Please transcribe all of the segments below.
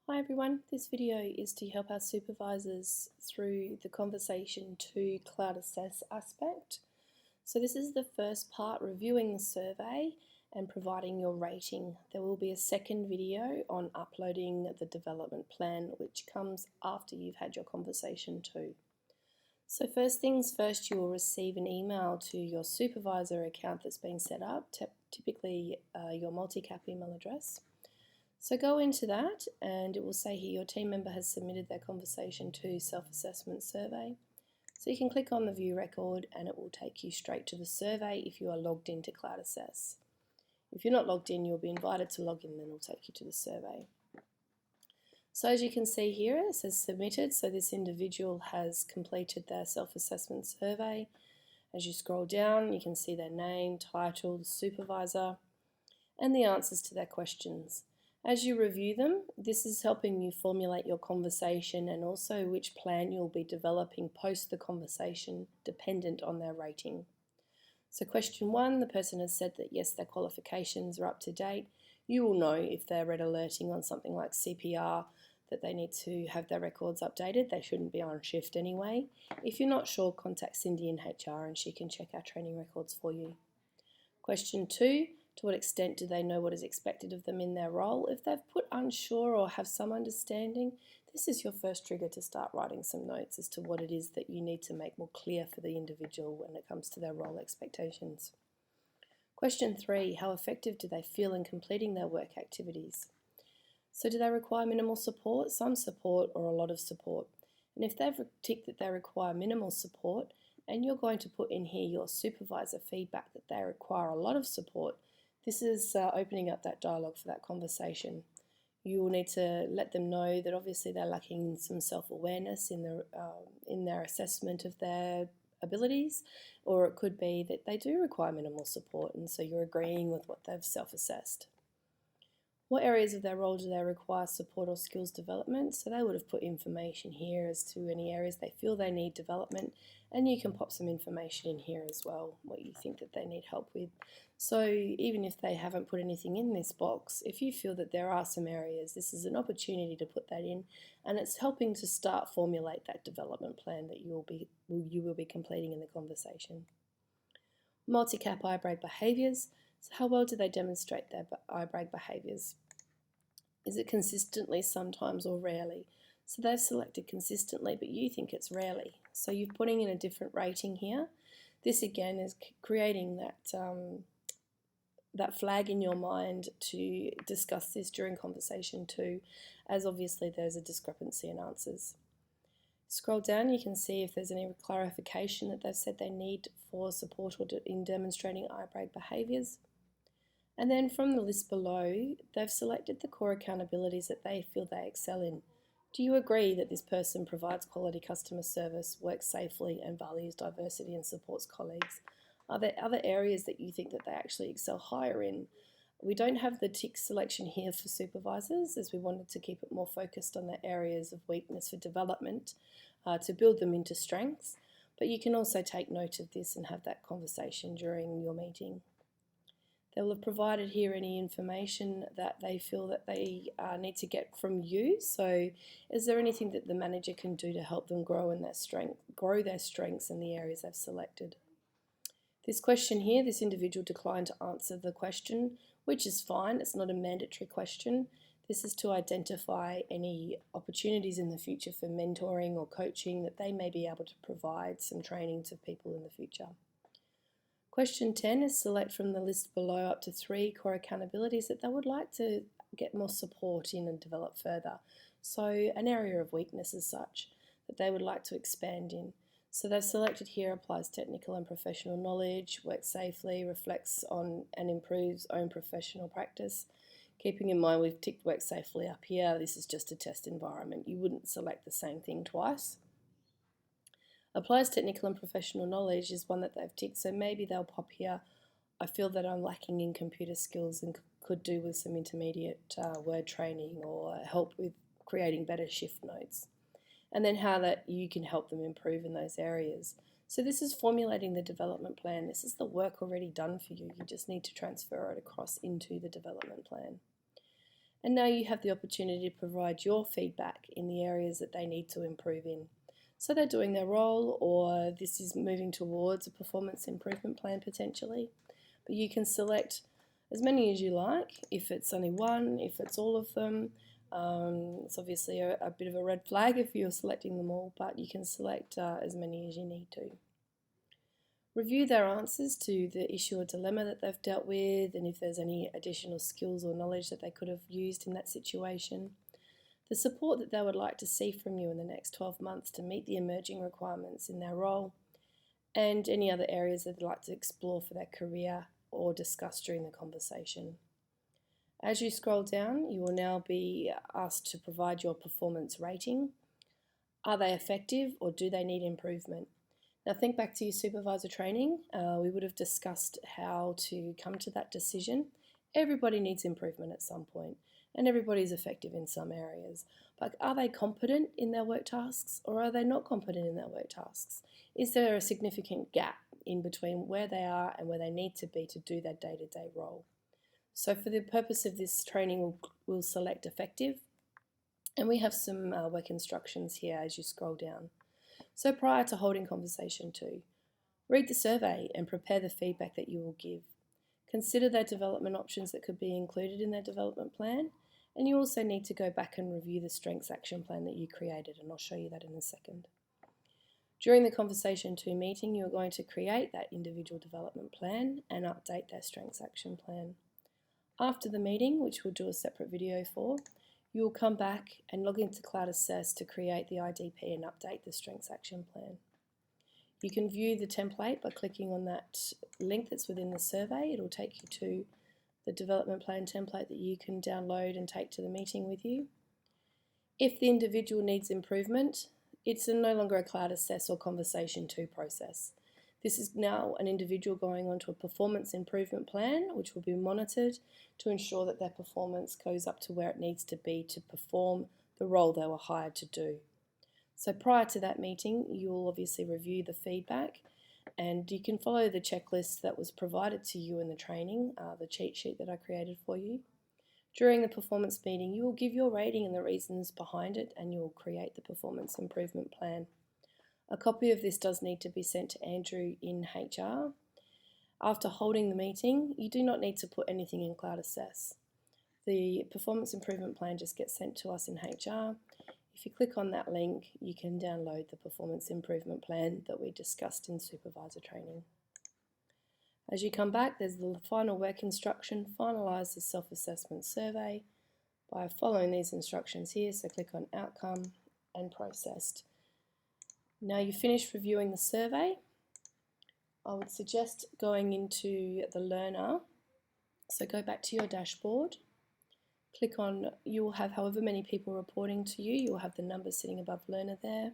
Hi everyone, this video is to help our supervisors through the conversation to cloud assess aspect. So this is the first part, reviewing the survey and providing your rating. There will be a second video on uploading the development plan, which comes after you've had your conversation too. So first things first, you will receive an email to your supervisor account that's been set up, typically your multi-cap email address. So go into that and it will say here your team member has submitted their conversation to self-assessment survey. So you can click on the view record and it will take you straight to the survey if you are logged into Cloud Assess. If you're not logged in, you'll be invited to log in and then it'll take you to the survey. So as you can see here, it says submitted, so this individual has completed their self-assessment survey. As you scroll down, you can see their name, title, the supervisor, and the answers to their questions. As you review them, this is helping you formulate your conversation and also which plan you'll be developing post the conversation dependent on their rating. So question 1, the person has said that yes, their qualifications are up to date. You will know if they're red alerting on something like CPR that they need to have their records updated. They shouldn't be on shift anyway. If you're not sure, contact Cindy in HR and she can check our training records for you. Question 2, to what extent do they know what is expected of them in their role? If they've put unsure or have some understanding, this is your first trigger to start writing some notes as to what it is that you need to make more clear for the individual when it comes to their role expectations. Question 3, how effective do they feel in completing their work activities? So do they require minimal support, some support, or a lot of support? And if they've ticked that they require minimal support, and you're going to put in here your supervisor feedback that they require a lot of support, this is opening up that dialogue for that conversation. You will need to let them know that obviously they're lacking some self-awareness in their assessment of their abilities, or it could be that they do require minimal support and so you're agreeing with what they've self-assessed. What areas of their role do they require support or skills development? So they would have put information here as to any areas they feel they need development, and you can pop some information in here as well, what you think that they need help with. So even if they haven't put anything in this box, if you feel that there are some areas, this is an opportunity to put that in, and it's helping to start formulate that development plan that you will be completing in the conversation. Multi-cap eye brake behaviours. So how well do they demonstrate their eye brake behaviours? Is it consistently, sometimes, or rarely? So they've selected consistently, but you think it's rarely. So you're putting in a different rating here. This again is creating that flag in your mind to discuss this during conversation too, as obviously there's a discrepancy in answers. Scroll down, you can see if there's any clarification that they've said they need for support or in demonstrating eye brake behaviours. And then from the list below, they've selected the core accountabilities that they feel they excel in. Do you agree that this person provides quality customer service, works safely and values diversity and supports colleagues? Are there other areas that you think that they actually excel higher in? We don't have the tick selection here for supervisors, as we wanted to keep it more focused on the areas of weakness for development to build them into strengths, but you can also take note of this and have that conversation during your meeting. They will have provided here any information that they feel that they need to get from you. So is there anything that the manager can do to help them grow their strengths in the areas they've selected? This question here, this individual declined to answer the question, which is fine. It's not a mandatory question. This is to identify any opportunities in the future for mentoring or coaching that they may be able to provide some training to people in the future. Question 10 is select from the list below up to 3 core accountabilities that they would like to get more support in and develop further. So an area of weakness as such that they would like to expand in. So they've selected here applies technical and professional knowledge, works safely, reflects on and improves own professional practice. Keeping in mind we've ticked work safely up here, this is just a test environment. You wouldn't select the same thing twice. Applies technical and professional knowledge is one that they've ticked, so maybe they'll pop here, I feel that I'm lacking in computer skills and could do with some intermediate word training or help with creating better shift notes. And then how that you can help them improve in those areas. So this is formulating the development plan. This is the work already done for you. You just need to transfer it across into the development plan. And now you have the opportunity to provide your feedback in the areas that they need to improve in. So they're doing their role, or this is moving towards a performance improvement plan potentially. But you can select as many as you like, if it's only one, if it's all of them. It's obviously a bit of a red flag if you're selecting them all, but you can select as many as you need to. Review their answers to the issue or dilemma that they've dealt with, and if there's any additional skills or knowledge that they could have used in that situation. The support that they would like to see from you in the next 12 months to meet the emerging requirements in their role, and any other areas that they'd like to explore for their career or discuss during the conversation. As you scroll down, you will now be asked to provide your performance rating. Are they effective, or do they need improvement? Now think back to your supervisor training. We would have discussed how to come to that decision. Everybody needs improvement at some point, and everybody is effective in some areas. But are they competent in their work tasks, or are they not competent in their work tasks? Is there a significant gap in between where they are and where they need to be to do their day-to-day role? So for the purpose of this training, we'll select effective, and we have some work instructions here as you scroll down. So prior to holding conversation 2, read the survey and prepare the feedback that you will give. Consider their development options that could be included in their development plan, and you also need to go back and review the strengths action plan that you created, and I'll show you that in a second. During the conversation 2 meeting, you're going to create that individual development plan and update their strengths action plan. After the meeting, which we'll do a separate video for, you will come back and log into Cloud Assess to create the IDP and update the strengths action plan. You can view the template by clicking on that link that's within the survey. It'll take you to the development plan template that you can download and take to the meeting with you. If the individual needs improvement, it's no longer a Cloud Assess or Conversation 2 process. This is now an individual going on to a performance improvement plan, which will be monitored to ensure that their performance goes up to where it needs to be to perform the role they were hired to do. So prior to that meeting, you will obviously review the feedback, and you can follow the checklist that was provided to you in the training, the cheat sheet that I created for you. During the performance meeting, you will give your rating and the reasons behind it, and you will create the performance improvement plan. A copy of this does need to be sent to Andrew in HR. After holding the meeting, you do not need to put anything in Cloud Assess. The performance improvement plan just gets sent to us in HR. If you click on that link, you can download the performance improvement plan that we discussed in supervisor training. As you come back, there's the final work instruction: finalise the self-assessment survey by following these instructions here. So click on outcome and processed. Now you've finished reviewing the survey, I would suggest going into the learner. So go back to your dashboard, click on, you will have however many people reporting to you, you'll have the numbers sitting above learner there,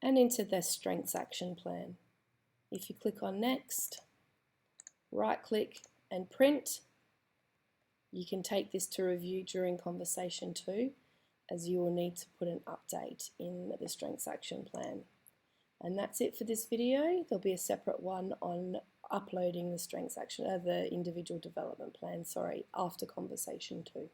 and into their strengths action plan. If you click on next, right click and print, you can take this to review during conversation 2, as you will need to put an update in the strengths action plan. And that's it for this video. There'll be a separate one on uploading the strengths action, the individual development plan, after conversation 2.